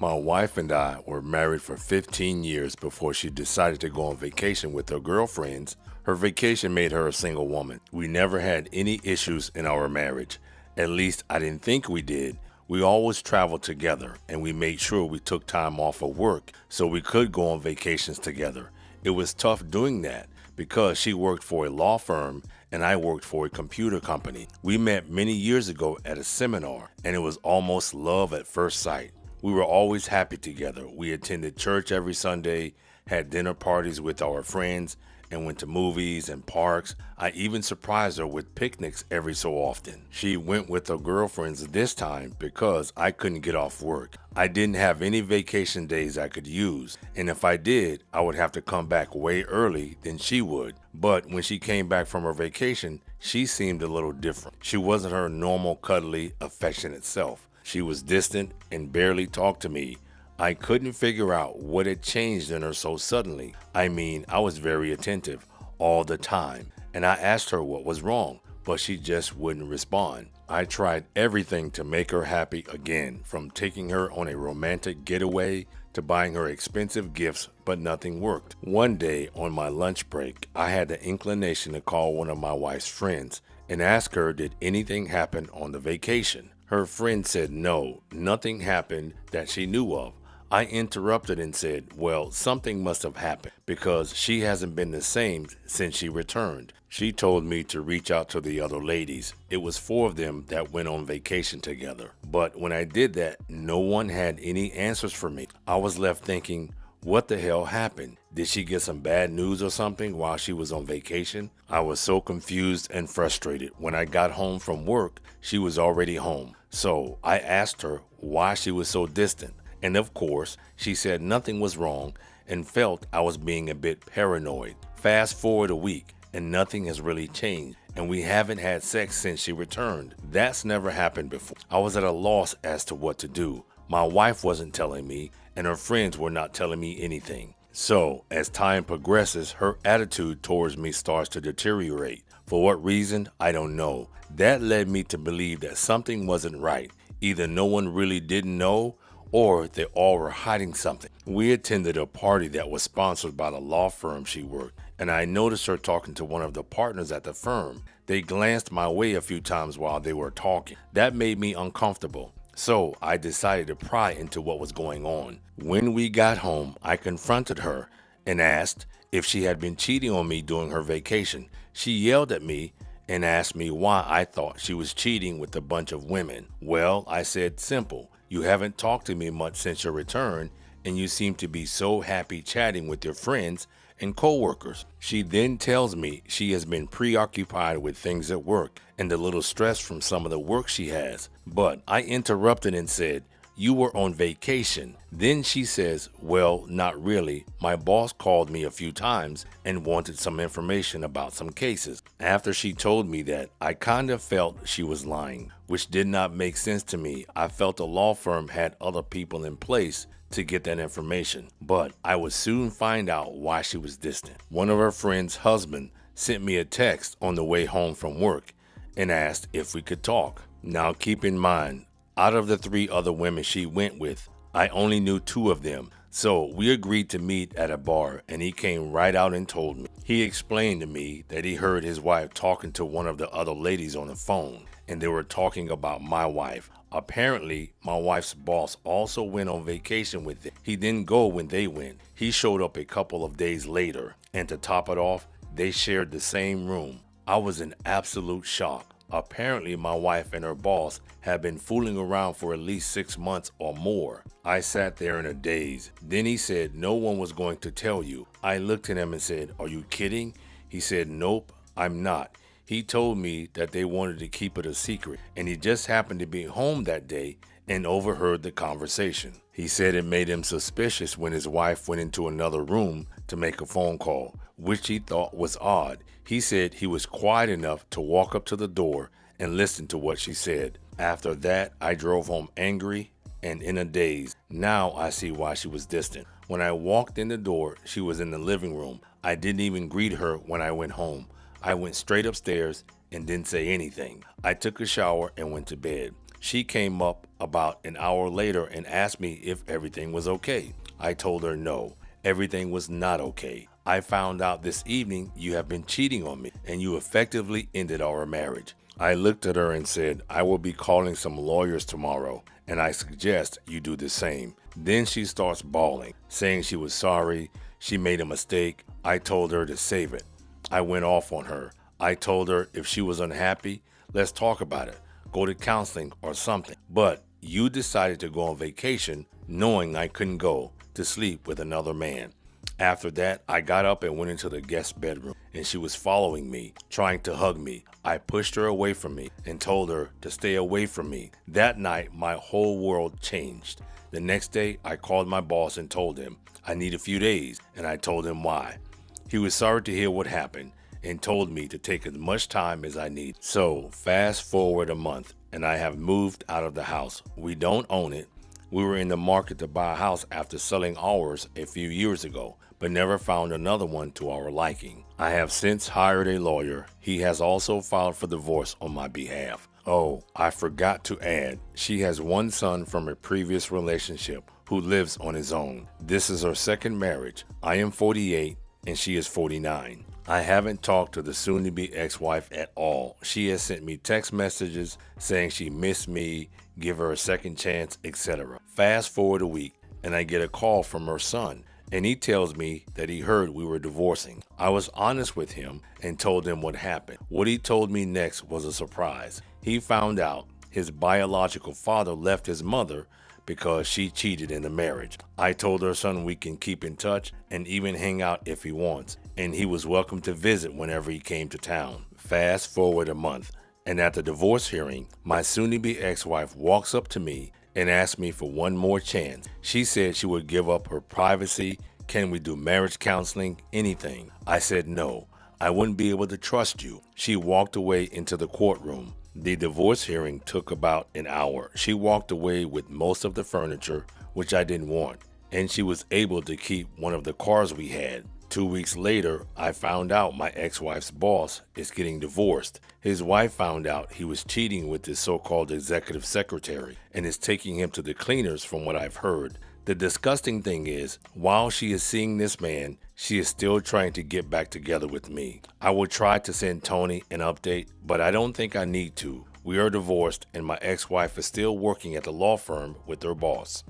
My wife and I were married for 15 years before she decided to go on vacation with her girlfriends. Her vacation made her a single woman. We never had any issues in our marriage. At least I didn't think we did. We always traveled together and we made sure we took time off of work so we could go on vacations together. It was tough doing that because she worked for a law firm and I worked for a computer company. We met many years ago at a seminar and it was almost love at first sight. We were always happy together. We attended church every Sunday, had dinner parties with our friends, and went to movies and parks. I even surprised her with picnics every so often. She went with her girlfriends this time because I couldn't get off work. I didn't have any vacation days I could use, and if I did, I would have to come back way early than she would. But when she came back from her vacation, she seemed a little different. She wasn't her normal cuddly, affectionate self. She was distant and barely talked to me. I couldn't figure out what had changed in her so suddenly. I mean, I was very attentive all the time, and I asked her what was wrong, but she just wouldn't respond. I tried everything to make her happy again, from taking her on a romantic getaway to buying her expensive gifts, but nothing worked. One day on my lunch break, I had the inclination to call one of my wife's friends and ask her did anything happen on the vacation. Her friend said no, nothing happened that she knew of. I interrupted and said, well, something must have happened because she hasn't been the same since she returned. She told me to reach out to the other ladies. It was 4 of them that went on vacation together. But when I did that, no one had any answers for me. I was left thinking, what the hell happened? Did she get some bad news or something while she was on vacation? I was so confused and frustrated. When I got home from work, she was already home. So I asked her why she was so distant. And of course, she said nothing was wrong and felt I was being a bit paranoid. Fast forward a week and nothing has really changed. And we haven't had sex since she returned. That's never happened before. I was at a loss as to what to do. My wife wasn't telling me, and her friends were not telling me anything. So, as time progresses, her attitude towards me starts to deteriorate. For what reason, I don't know. That led me to believe that something wasn't right. Either no one really didn't know, or they all were hiding something. We attended a party that was sponsored by the law firm she worked, and I noticed her talking to one of the partners at the firm. They glanced my way a few times while they were talking. That made me uncomfortable. So I decided to pry into what was going on. When we got home, I confronted her and asked if she had been cheating on me during her vacation. She yelled at me and asked me why I thought she was cheating with a bunch of women. Well, I said simple. You haven't talked to me much since your return, and you seem to be so happy chatting with your friends and co-workers. She then tells me she has been preoccupied with things at work and a little stress from some of the work she has. But I interrupted and said, you were on vacation. Then she says, well, not really. My boss called me a few times and wanted some information about some cases. After she told me that, I kind of felt she was lying, which did not make sense to me. I felt the law firm had other people in place to get that information, but I would soon find out why she was distant. One of her friend's husband sent me a text on the way home from work and asked if we could talk. Now keep in mind, out of the 3 other women she went with, I only knew 2 of them. So we agreed to meet at a bar and he came right out and told me. He explained to me that he heard his wife talking to one of the other ladies on the phone and they were talking about my wife. Apparently, my wife's boss also went on vacation with them. He didn't go when they went. He showed up a couple of days later, and to top it off, they shared the same room. I was in absolute shock. Apparently, my wife and her boss had been fooling around for at least 6 months or more. I sat there in a daze. Then he said no one was going to tell you. I looked at him and said, are you kidding? He said, nope, I'm not. He told me that they wanted to keep it a secret, and he just happened to be home that day and overheard the conversation. He said it made him suspicious when his wife went into another room to make a phone call, which he thought was odd. He said he was quiet enough to walk up to the door and listen to what she said. After that, I drove home angry and in a daze. Now I see why she was distant. When I walked in the door, she was in the living room. I didn't even greet her when I went home. I went straight upstairs and didn't say anything. I took a shower and went to bed. She came up about an hour later and asked me if everything was okay. I told her no, everything was not okay. I found out this evening you have been cheating on me and you effectively ended our marriage. I looked at her and said, I will be calling some lawyers tomorrow and I suggest you do the same. Then she starts bawling, saying she was sorry, she made a mistake. I told her to save it. I went off on her. I told her if she was unhappy, let's talk about it, go to counseling or something. But you decided to go on vacation knowing I couldn't go to sleep with another man. After that, I got up and went into the guest bedroom and she was following me, trying to hug me. I pushed her away from me and told her to stay away from me. That night, my whole world changed. The next day, I called my boss and told him I need a few days, and I told him why. He was sorry to hear what happened and told me to take as much time as I need. So fast forward a month and I have moved out of the house. We don't own it. We were in the market to buy a house after selling ours a few years ago, but never found another one to our liking. I have since hired a lawyer. He has also filed for divorce on my behalf. Oh, I forgot to add, she has one son from a previous relationship who lives on his own. This is her second marriage. I am 48 and she is 49. I haven't talked to the soon-to-be ex-wife at all. She has sent me text messages saying she missed me, give her a second chance, etc. Fast forward a week and I get a call from her son and he tells me that he heard we were divorcing. I was honest with him and told him what happened. What he told me next was a surprise. He found out his biological father left his mother because she cheated in the marriage. I told her son we can keep in touch and even hang out if he wants, and he was welcome to visit whenever he came to town. Fast forward a month, and at the divorce hearing, my soon-to-be ex-wife walks up to me and asks me for one more chance. She said she would give up her privacy. Can we do marriage counseling? Anything. I said no. I wouldn't be able to trust you. She walked away into the courtroom. The divorce hearing took about an hour. She walked away with most of the furniture, which I didn't want, and she was able to keep one of the cars we had. 2 weeks later, I found out my ex-wife's boss is getting divorced. His wife found out he was cheating with his so-called executive secretary and is taking him to the cleaners from what I've heard. The disgusting thing is, while she is seeing this man, she is still trying to get back together with me. I will try to send Tony an update, but I don't think I need to. We are divorced and my ex-wife is still working at the law firm with her boss.